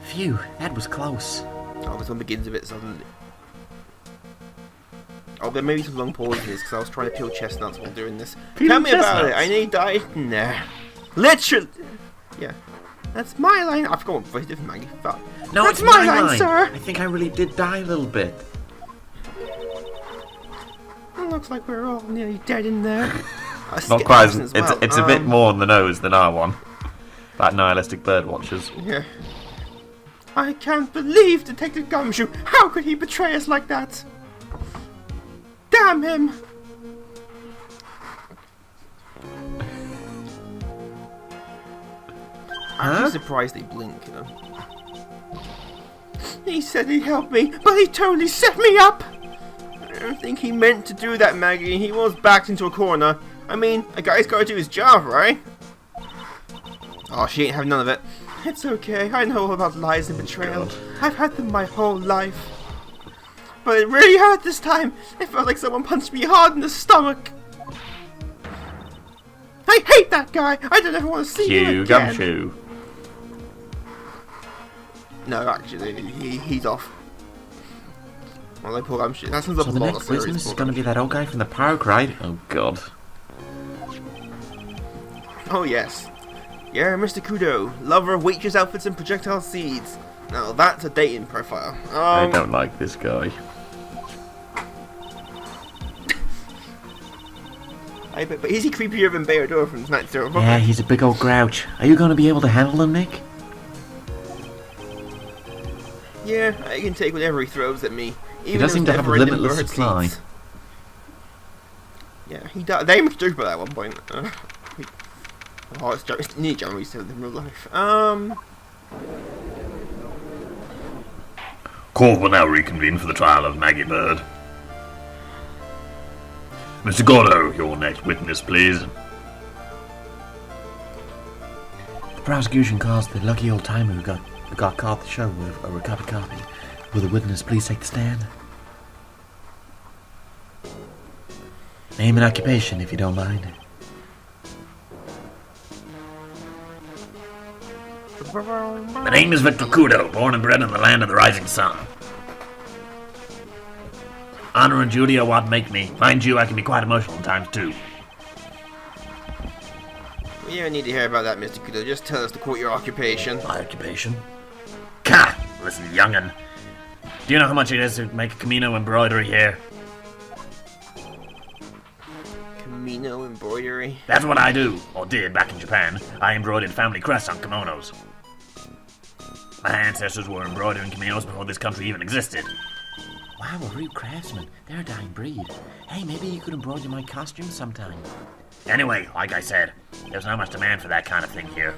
Phew, that was close. Oh, this one begins a bit suddenly. Oh, there may be some long pauses in this because I was trying to peel chestnuts while doing this. Tell me about it. I need diet. Nah. Literally. Yeah. That's my line. I forgot what voice did for Maggie. Fuck. No, that's it's my line, sir. I think I really did die a little bit. It looks like we're all nearly dead in there. Not quite. It's a bit more on the nose than our one. That nihilistic bird watchers. Yeah. I can't believe Detective Gumshoe. How could he betray us like that? Damn him! I'm surprised they blink, you know. He said he'd help me, but he totally set me up! I don't think he meant to do that, Maggie. He was backed into a corner. I mean, a guy's gotta do his job, right? Oh, she ain't having none of it. It's okay, I know all about lies and betrayal. I've had them my whole life. But it really hurt this time. It felt like someone punched me hard in the stomach. I hate that guy. I don't ever want to see him again. Gumshoe. No, actually, he's off. Well, poor Gumshoe. That sounds So the next witness is going to be that old guy from the park, right? Oh, God. Oh, yes. Yeah, Mr. Kudo, lover of waitress outfits and projectile seeds. Now, that's a dating profile. I don't like this guy. But is he creepier than Bayador from Snatch Zero? Yeah, he's a big old grouch. Are you going to be able to handle him, Nick? Yeah, I can take whatever he throws at me. He does seem to have a limitless supply. Yeah, he does. They must stupid at one point. Oh, it's near John Reese in real life. Court will now reconvene for the trial of Maggie Bird. Mr. Gordo, your next witness, please. The prosecution calls the lucky old timer who got caught the show with a recovered copy. Will the witness please take the stand? Name and occupation, if you don't mind. My name is Victor Kudo, born and bred in the land of the rising sun. Honor and duty are what make me. Mind you, I can be quite emotional at times too. We don't need to hear about that, Mr. Kudo. Just tell us to quote your occupation. My occupation? Ka! Listen, young'un. Do you know how much it is to make a Camino embroidery here? Camino embroidery? That's what I do, or did back in Japan. I embroidered family crests on kimonos. My ancestors were embroidering kimonos before this country even existed. Wow, a real craftsman. They're a dying breed. Hey, maybe you could embroider my costume sometime. Anyway, like I said, there's not much demand for that kind of thing here.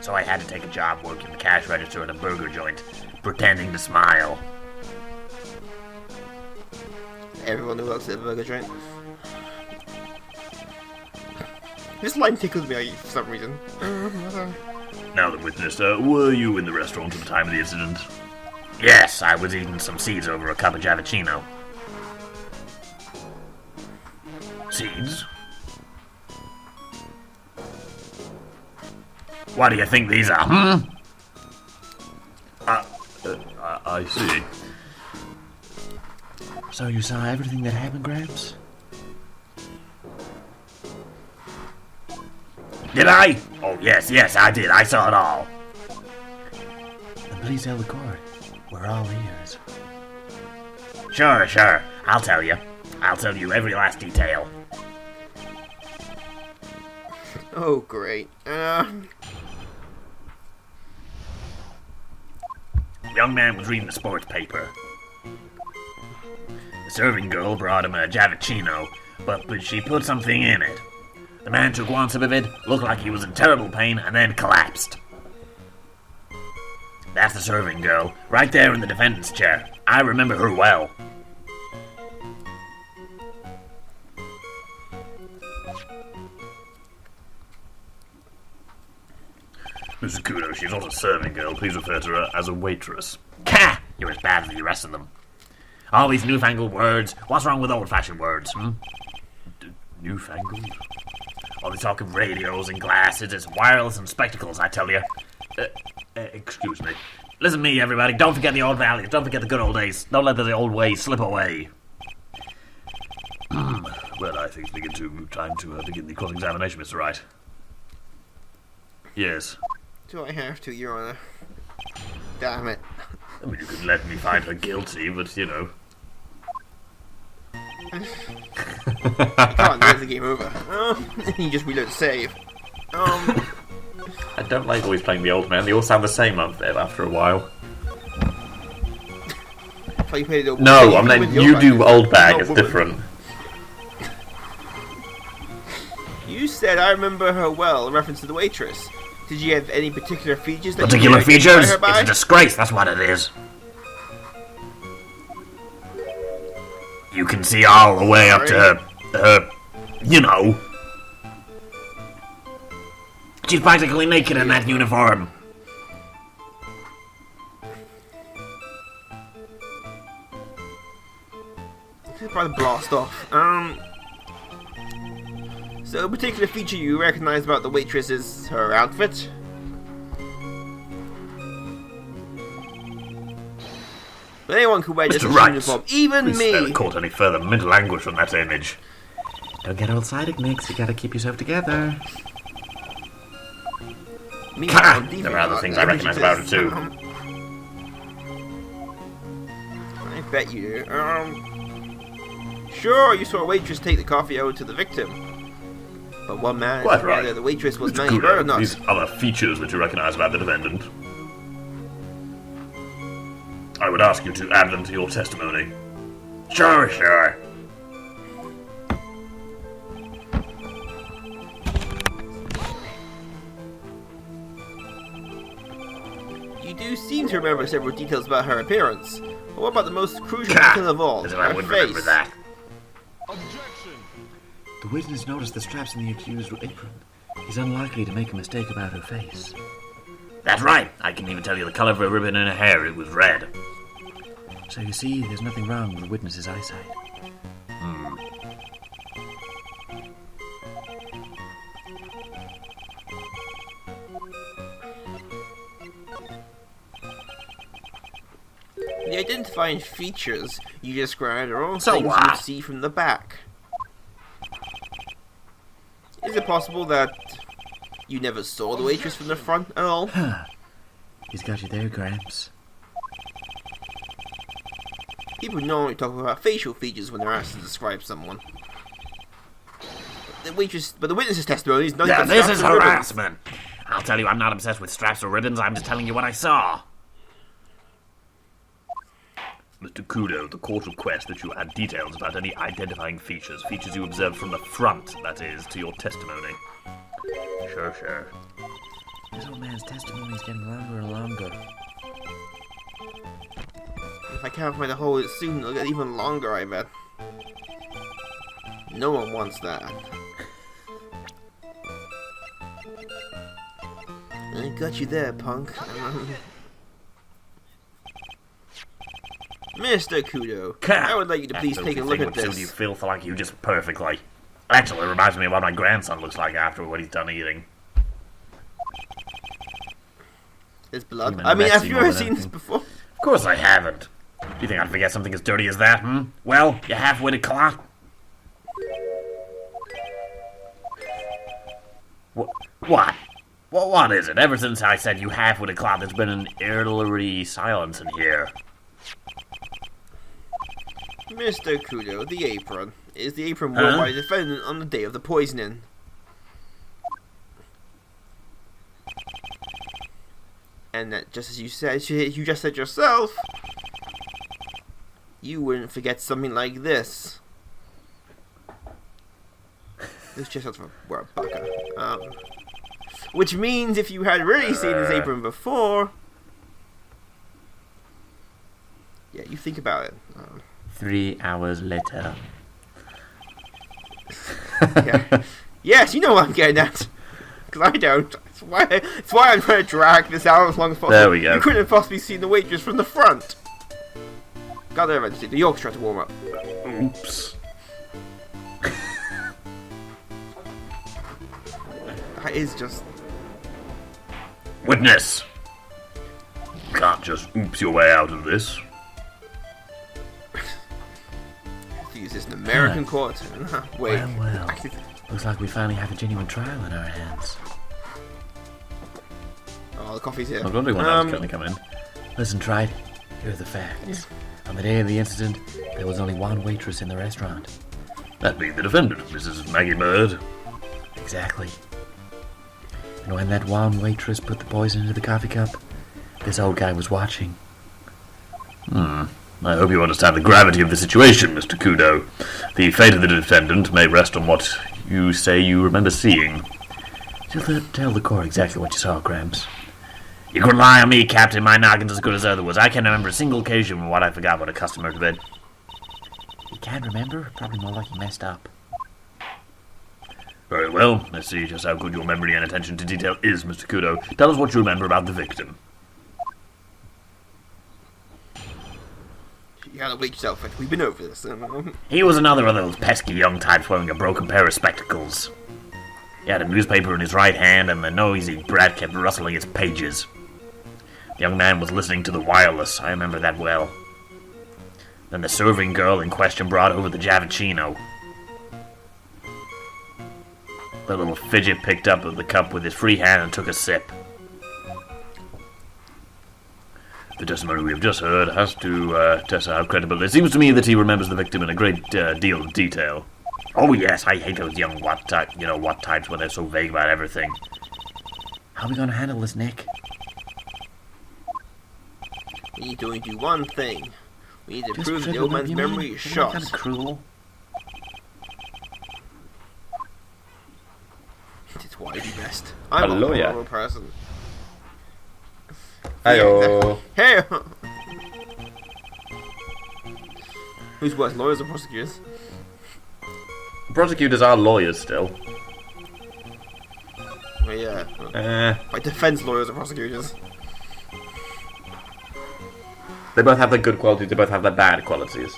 So I had to take a job working the cash register at a burger joint, pretending to smile. Everyone who works at a burger joint. This line tickles me for some reason. Now the witness, were you in the restaurant at the time of the incident? Yes, I was eating some seeds over a cup of Javicino. Seeds? What do you think these are, I see. So you saw everything that happened, Gramps? Did I? Oh, yes, I did. I saw it all. Then please tell the court. We're all ears. Sure. I'll tell you. I'll tell you every last detail. Oh, great. Young man was reading the sports paper. The serving girl brought him a Javicino, but she put something in it. The man took one sip of it, looked like he was in terrible pain, and then collapsed. That's the serving girl, right there in the defendant's chair. I remember her well. Mr. Kudo, she's not a serving girl. Please refer to her as a waitress. Ka! You're as bad as the rest of them. All these newfangled words. What's wrong with old-fashioned words, Newfangled? All the talk of radios and glasses is wireless and spectacles, I tell you. Excuse me. Listen to me, everybody. Don't forget the old values. Don't forget the good old days. Don't let the old ways slip away. Well, I think it's time to begin the cross-examination, Mr. Wright. Yes. Do I have to, Your Honor? Damn it. I mean, you could let me find her guilty, but, you know. Come on, there's the game over. You just reload save. I don't like always playing the old man. They all sound the same after a while. No, I'm letting you do old bag. It's different. You said I remember her well, in reference to the waitress. Did you have any particular features? That Particular you features? her by? It's a disgrace, that's what it is. You can see all the way up to her, you know. She's practically naked in that uniform. She's about to blast off. So a particular feature you recognize about the waitress is her outfit? But anyone could wear just a uniform, even Please me! never caught any further mental anguish from that image. Don't get old-sided, Nix. You gotta keep yourself together. There are other things I recognize about her too. I bet you do. Sure, you saw a waitress take the coffee over to the victim. But one man Quite right. whether the waitress was Mr. married Kudo, or not. these other features that you recognize about the defendant. I would ask you to add them to your testimony. Sure, sure. You do seem to remember several details about her appearance. But what about the most crucial detail of all? As if I Her wouldn't face. remember that. The witness noticed the straps in the accused's apron. He's unlikely to make a mistake about her face. That's right. I can even tell you the color of her ribbon in her hair. It was red. So you see, there's nothing wrong with the witness's eyesight. The identifying features you described are all So things what? you see from the back. Is it possible that you never saw the waitress from the front at all? He's got you there, Gramps. People normally talk about facial features when they're asked to describe someone. But the witness's testimony is nothing Yeah, but this straps is and ribbons. harassment. I'll tell you, I'm not obsessed with straps or ribbons. I'm just telling you what I saw. Mr. Kudo, the court requests that you add details about any identifying features you observed from the front, that is, to your testimony. Sure, sure. This old man's testimony is getting longer and longer. If I can't find a hole soon, it'll get even longer, I bet. No one wants that. I got you there, punk. Mr. Kudo, I would like you to please take a look at Would suit you this. feel like you just perfectly. Actually, it reminds me of what my grandson looks like after what he's done eating. There's blood. Even I mean, have messy you more ever than seen this anything. before? Of course I haven't. Do you think I'd forget something as dirty as that, hmm? Well, you half-witted clock. What? Well, what is it? Ever since I said you half-witted clock, there's been an eerily silence in here. Mr. Kudo, the apron. Is the apron worn by the defendant on the day of the poisoning? And that, just as you said, you just said yourself, you wouldn't forget something like this. This chestnuts were a baka. Which means if you had really seen this apron before, yeah, you think about it. 3 hours later. Yeah. Yes, you know what I'm getting at. Because I don't. It's why I'm trying to drag this out as long as possible. There we go. You couldn't have possibly seen the waitress from the front. Got there eventually. The York's tried to warm up. Oops. That is just... Witness! can't just oops your way out of this. Use this an American court. Wait. Well. Looks like we finally have a genuine trial in our hands. Oh, the coffee's here. I was wondering when that was going to come in. Listen, Wright, here are the facts. On the day of the incident, there was only one waitress in the restaurant. That being the defendant, Mrs. Maggie Bird. Exactly. And when that one waitress put the poison into the coffee cup, this old guy was watching. I hope you understand the gravity of the situation, Mr. Kudo. The fate of the defendant may rest on what you say you remember seeing. Tell the court exactly what you saw, Gramps. You can rely on me, Captain. My noggin's as good as other was. I can't remember a single occasion when I forgot what a customer did. You can't remember? Probably more like you messed up. Very well. Let's see just how good your memory and attention to detail is, Mr. Kudo. Tell us what you remember about the victim. You gotta wake yourself up. We've been over this. He was another of those pesky young types wearing a broken pair of spectacles. He had a newspaper in his right hand, and the noisy brat kept rustling its pages. The young man was listening to the wireless. I remember that well. Then the serving girl in question brought over the Javicino. The little fidget picked up the cup with his free hand and took a sip. The testimony we have just heard has to test how credible it is. It seems to me that he remembers the victim in a great deal of detail. Oh yes, I hate those young what types when they're so vague about everything. How are we gonna handle this, Nick? We need to only do one thing. We need to Just prove the trigger old them, man's you memory mean? is Isn't that shot. kind of cruel? It's why be best. I'm Hello, a yeah. horrible person. Heyo. Hey! Who's worse, lawyers or prosecutors? Prosecutors are lawyers still. Well, yeah. Like defense lawyers or prosecutors. They both have their good qualities, they both have their bad qualities.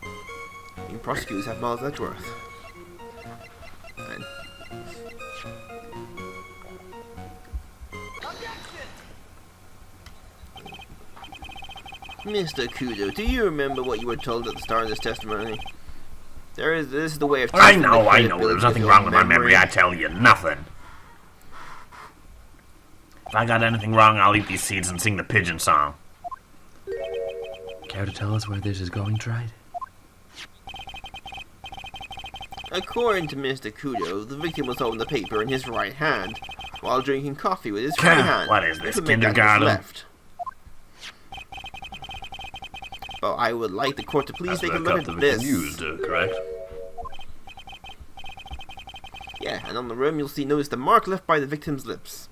I mean, prosecutors have Miles Edgeworth. Fine. Mr. Kudo, do you remember what you were told at the start of this testimony? This is the way of I testing the know. credibility There's of nothing your wrong with my memory, I tell you, nothing. If I got anything wrong, I'll eat these seeds and sing the pigeon song. Care to tell us where this is going, Wright? According to Mr. Kudo, the victim was holding the paper in his right hand, while drinking coffee with his free hand. What is this, with the midnight kindergarten? left. But I would like the court to please take a look at this. Used, correct? Yeah, and on the rim you'll notice the mark left by the victim's lips.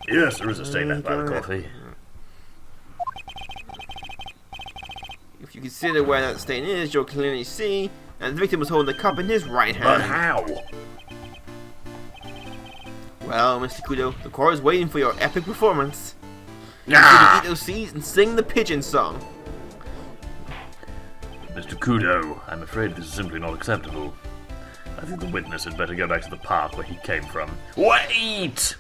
Yes, there is a stain left by the coffee. If you consider where that stain is, you'll clearly see, and the victim was holding the cup in his right hand. But how? Well, Mr. Kudo, the court is waiting for your epic performance. Ah! Eat those seeds and sing the pigeon song. Mr. Kudo, I'm afraid this is simply not acceptable. I think the witness had better go back to the park where he came from. Wait!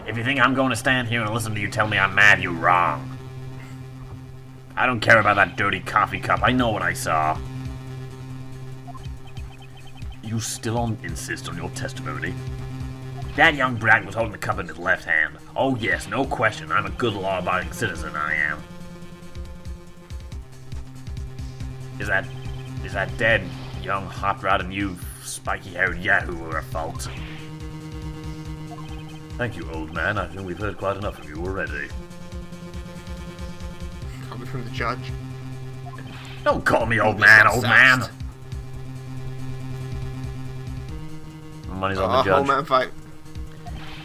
If you think I'm going to stand here and listen to you tell me I'm mad, you're wrong. I don't care about that dirty coffee cup. I know what I saw. You still insist on your testimony? That young brat was holding the cup in his left hand. Oh yes, no question. I'm a good law-abiding citizen, I am. Is that dead young hot rod and you spiky-haired yahoo are at fault? Thank you, old man. I think we've heard quite enough of you already. Coming from the judge. Don't call me old man, old man! Money's on the judge. Old man fight.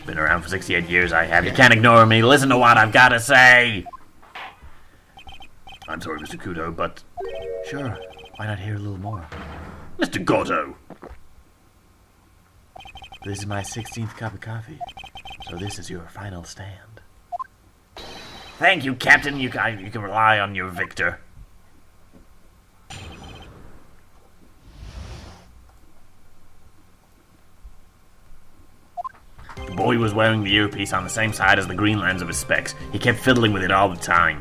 Been around for 68 years, I have. You can't ignore me. Listen to what I've got to say! I'm sorry, Mr. Kudo, but... Sure. Why not hear a little more? Mr. Goto! This is my 16th cup of coffee, so this is your final stand. Thank you, Captain. You can rely on your victor. boy was wearing the earpiece on the same side as the green lens of his specs. He kept fiddling with it all the time.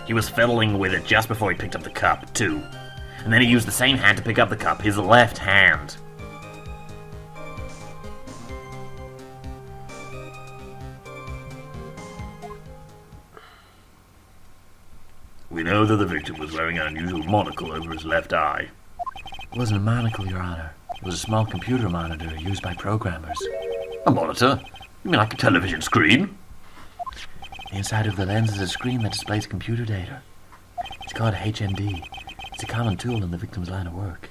He was fiddling with it just before he picked up the cup, too. And then he used the same hand to pick up the cup, his left hand. We know that the victim was wearing an unusual monocle over his left eye. It wasn't a monocle, Your Honor. It was a small computer monitor used by programmers. A monitor? You mean like a television screen? The inside of the lens is a screen that displays computer data. It's called HMD. It's a common tool in the victim's line of work.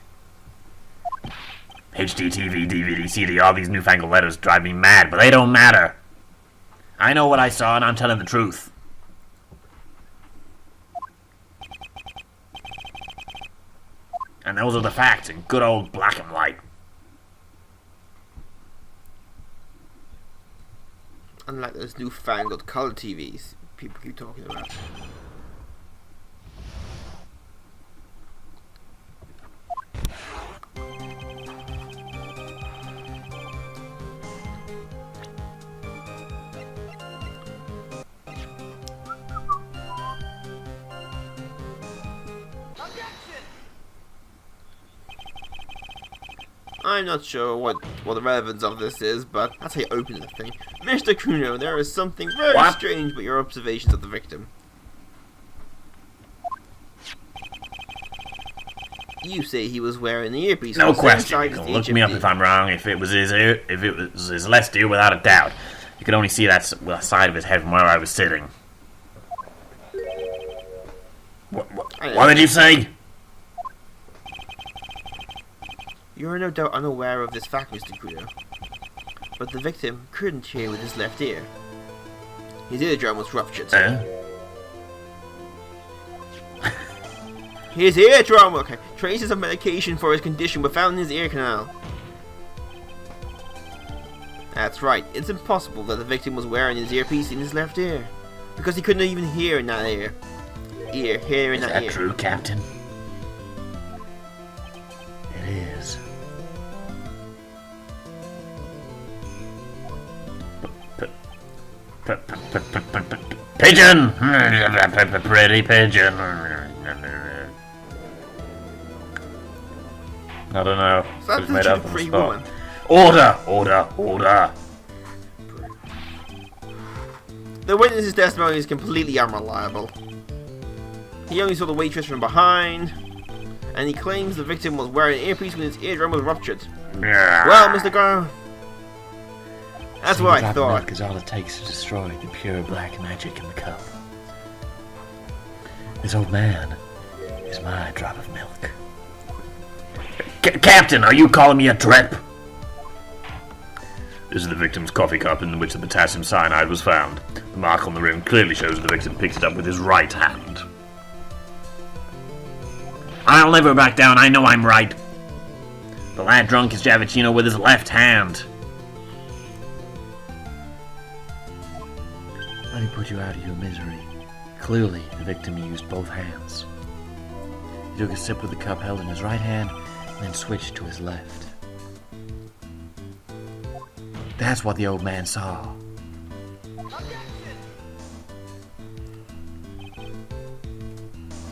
HD, TV, DVD, CD, all these newfangled letters drive me mad, but they don't matter. I know what I saw and I'm telling the truth. And those are the facts in good old black and white. Unlike those newfangled color TVs people keep talking about. I'm not sure what the relevance of this is, but that's how you open the thing. Mr. Kuno, there is something very strange about your observations of the victim. You say he was wearing the earpiece. No question. You can look me up if I'm wrong. If it was his ear, if it was his left ear, without a doubt. You could only see that side of his head from where I was sitting. What did you say? You are no doubt unaware of this fact, Mr. Kuno. But the victim couldn't hear with his left ear. His eardrum was ruptured. His eardrum! Okay. Traces of medication for his condition were found in his ear canal. That's right. It's impossible that the victim was wearing his earpiece in his left ear. Because he couldn't even hear in that ear. Hear in that ear. Is that true, Captain? It is. Pigeon! Pretty pigeon. I don't know. It was made up on the spot. Order! The witness's testimony is completely unreliable. He only saw the waitress from behind, and he claims the victim was wearing an earpiece when his eardrum was ruptured. Well, Mr. Garner, that's what I thought. Milk is all it takes to destroy the pure black magic in the cup. This old man is my drop of milk. Captain, are you calling me a trip? This is the victim's coffee cup in which the potassium cyanide was found. The mark on the rim clearly shows the victim picked it up with his right hand. I'll never back down, I know I'm right. The lad drunk his Javicino with his left hand. Let me put you out of your misery. Clearly, the victim used both hands. He took a sip of the cup held in his right hand, and then switched to his left. That's what the old man saw.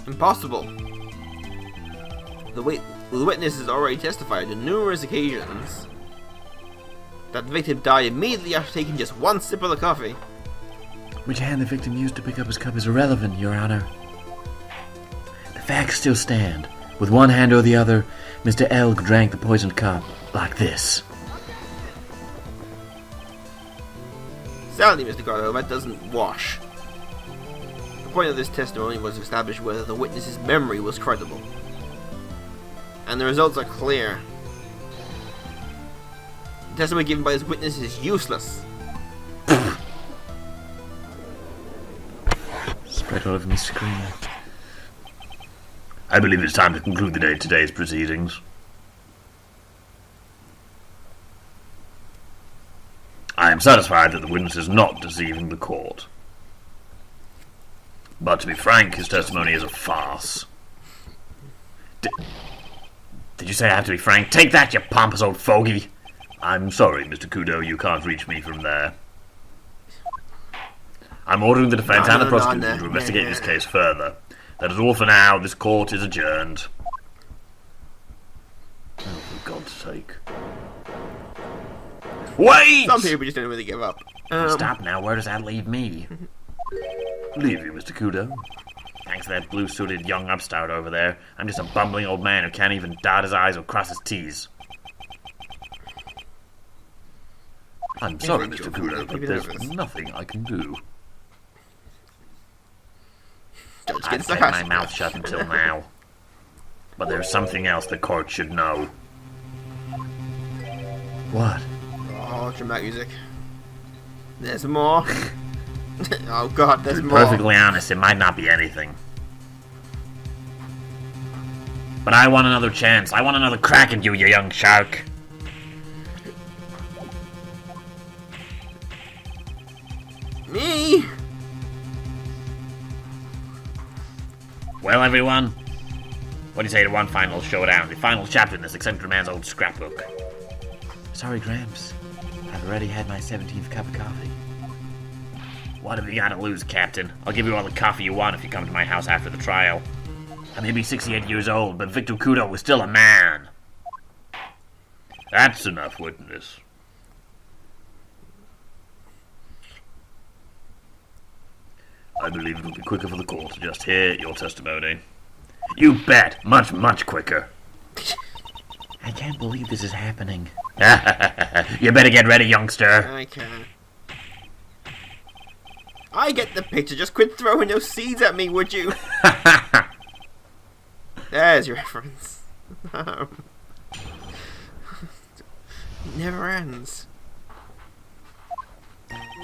Impossible. The witness has already testified on numerous occasions that the victim died immediately after taking just one sip of the coffee. Which hand the victim used to pick up his cup is irrelevant, Your Honor. The facts still stand. With one hand or the other, Mr. Elg drank the poisoned cup like this. Sadly, Mr. Gardo, that doesn't wash. The point of this testimony was to establish whether the witness's memory was credible. And the results are clear. The testimony given by this witness is useless. Spread all over me screen. I believe it's time to conclude today's proceedings. I am satisfied that the witness is not deceiving the court. But to be frank, his testimony is a farce. Did you say I have to be frank? Take that, you pompous old fogey! I'm sorry, Mr. Kudo, you can't reach me from there. I'm ordering the defense and the prosecution to investigate this case further. That is all for now. This court is adjourned. Oh, for God's sake. Wait! Some people just don't really give up. Stop now. Where does that leave me? Leave you, Mr. Kudo. Thanks to that blue-suited young upstart over there. I'm just a bumbling old man who can't even dot his I's or cross his T's. I'm sorry, Mr. Kudo, but there's nothing I can do. I've kept my mouth shut until now. But there's something else the court should know. What? Oh, dramatic music. There's more. Oh God, there's To be more. perfectly honest, it might not be anything. But I want another chance. I want another crack at you, you young shark. Me? Well, everyone, what do you say to one final showdown? The final chapter in this eccentric man's old scrapbook. Sorry, Gramps. I've already had my 17th cup of coffee. What have you got to lose, Captain? I'll give you all the coffee you want if you come to my house after the trial. I may be 68 years old, but Victor Kudo was still a man. That's enough witness. I believe it will be quicker for the court to just hear your testimony. You bet! Much, much quicker. I can't believe this is happening. You better get ready, youngster. I can't. I get the picture. Just quit throwing those seeds at me, would you? There's your reference. Never ends.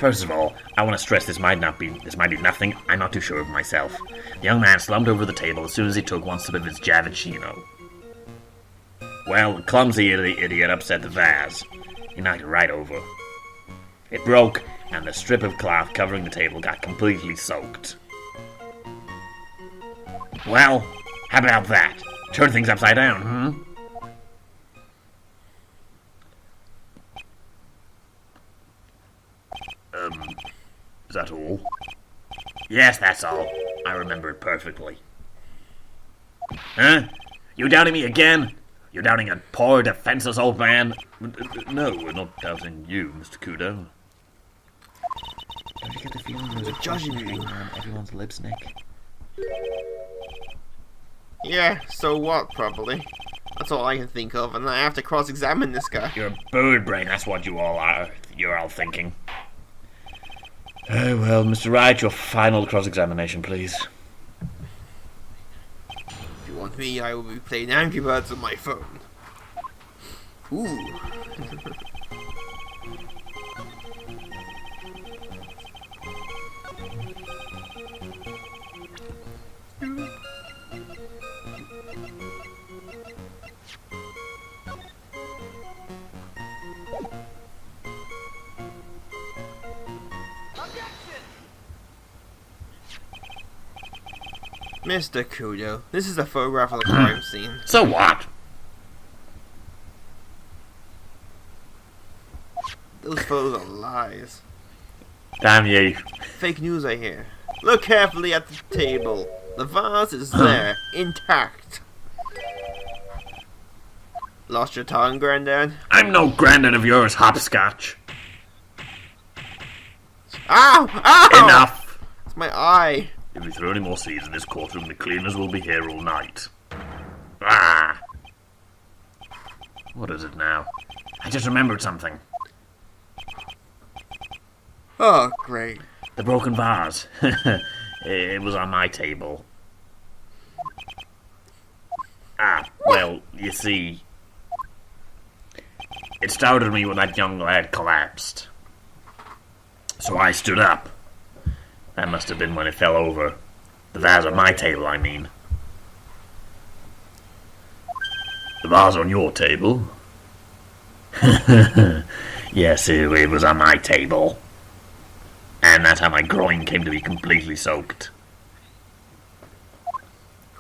First of all, I want to stress this might be nothing. I'm not too sure of myself. The young man slumped over the table as soon as he took one sip of his Javicino. Well, the clumsy idiot upset the vase. He knocked it right over. It broke, and the strip of cloth covering the table got completely soaked. Well, how about that? Turn things upside down, hmm? Is that all? Yes, that's all. I remember it perfectly. Huh? You doubting me again? You're doubting a poor, defenseless old man? No, we're not doubting you, Mr. Kudo. Don't you get the feeling there's a judging question you. hanging on everyone's lips, Nick? Yeah, so what, probably. That's all I can think of, and I have to cross-examine this guy. You're a bird brain, that's what you all are. You're all thinking. Well, Mr. Wright, your final cross-examination, please. If you want me, I will be playing Angry Birds on my phone. Ooh. Mr. Kudo, this is a photograph of the crime scene. So what? Those photos are lies. Damn you. Fake news, I hear. Look carefully at the table. The vase is there, intact. Lost your tongue, Granddad? I'm no granddad of yours, hopscotch. Ow! Ow! Enough! It's my eye. If we throw any more seeds in this courtroom, the cleaners will be here all night. Ah! What is it now? I just remembered something. Oh, great. The broken vase. It was on my table. Ah, well, you see, it startled me when that young lad collapsed. So I stood up. That must have been when it fell over. The vase on my table, I mean. The vase on your table? Yes, it was on my table. And that's how my groin came to be completely soaked.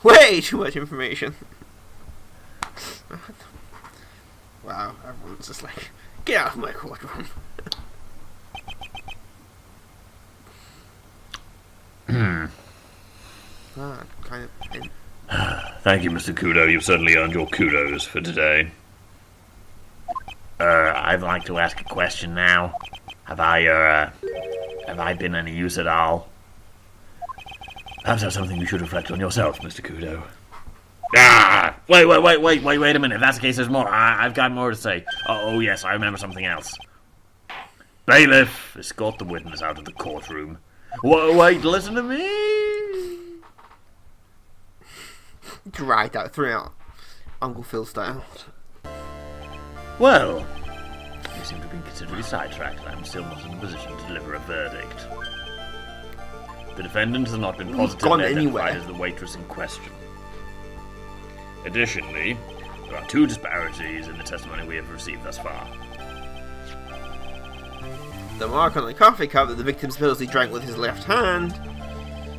Way too much information. Wow, everyone's just like Get out of my courtroom. Kind of. Thank you, Mr. Kudo. You've certainly earned your kudos for today. I'd like to ask a question now. Have I been any use at all? Perhaps that's something you should reflect on yourself, Mr. Kudo. Ah! Wait a minute. If that's the case, there's more. I've got more to say. Oh, yes, I remember something else. Bailiff, escort the witness out of the courtroom. Wait, listen to me! Right out, through out. Uncle Phil style. Well, you seem to have been considerably sidetracked, and I'm still not in a position to deliver a verdict. The defendant has not been positively identified as the waitress in question. Additionally, there are two disparities in the testimony we have received thus far. The mark on the coffee cup that the victim supposedly drank with his left hand,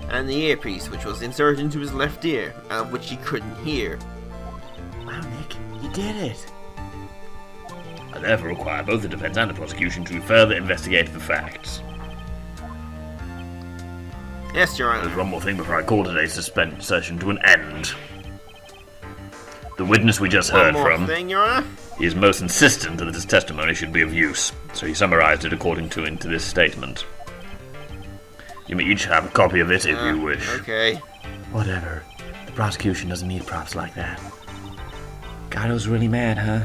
and the earpiece which was inserted into his left ear, which he couldn't hear. Wow, Nick, you did it! I therefore require both the defense and the prosecution to further investigate the facts. Yes, Your Honor. There's one more thing before I call today's suspense session to an end. The witness we just heard from Your Honor. is most insistent that his testimony should be of use, so he summarized it according to into this statement. You may each have a copy of it if you wish. Okay. Whatever. The prosecution doesn't need props like that. Gado's really mad, huh?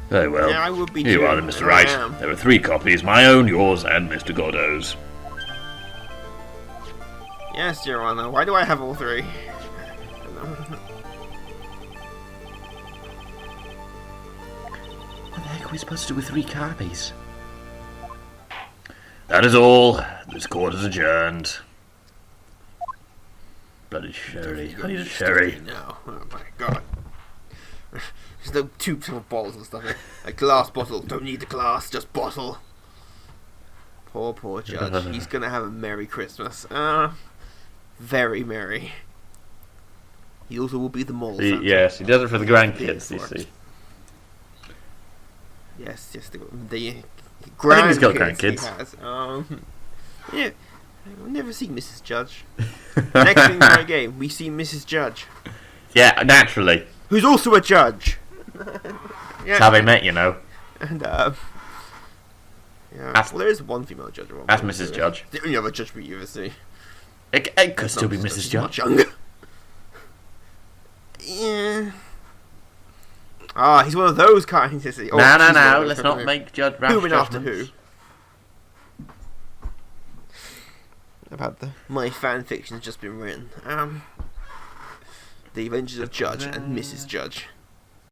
Very well. Yeah, I would be Here you too. are then, Mr. Wright. There are 3 copies, my own, yours, and Mr. Godot's. Yes, Your Honor. Why do I have all 3? What the heck are we supposed to do with 3 copies? That is all. This court is adjourned. Bloody sherry. I need a sherry. No. Oh my god. There's no tubes of bottles and stuff. A glass bottle. Don't need the glass, just bottle. Poor judge. He's gonna have a Merry Christmas. Very merry. He also will be the mole Santa. Yes, he does it for the grandkids, you see. Yes, the I think he's got grandkids grandkids. he has. Yeah, we'll never see Mrs. Judge. Next thing in our game, we see Mrs. Judge. Yeah, naturally. Who's also a judge. That's Yeah. how they met, you know. And, yeah. That's- Well, there is one female judge. That's Mrs. Judge. The only other judge we ever see. It could still be She's Mrs. much Judge. younger. Yeah. He's one of those kinds, is he? No, let's not make rash Who after who? judgments. About my fan fiction's just been written. The Adventures of Judge and Mrs. Judge.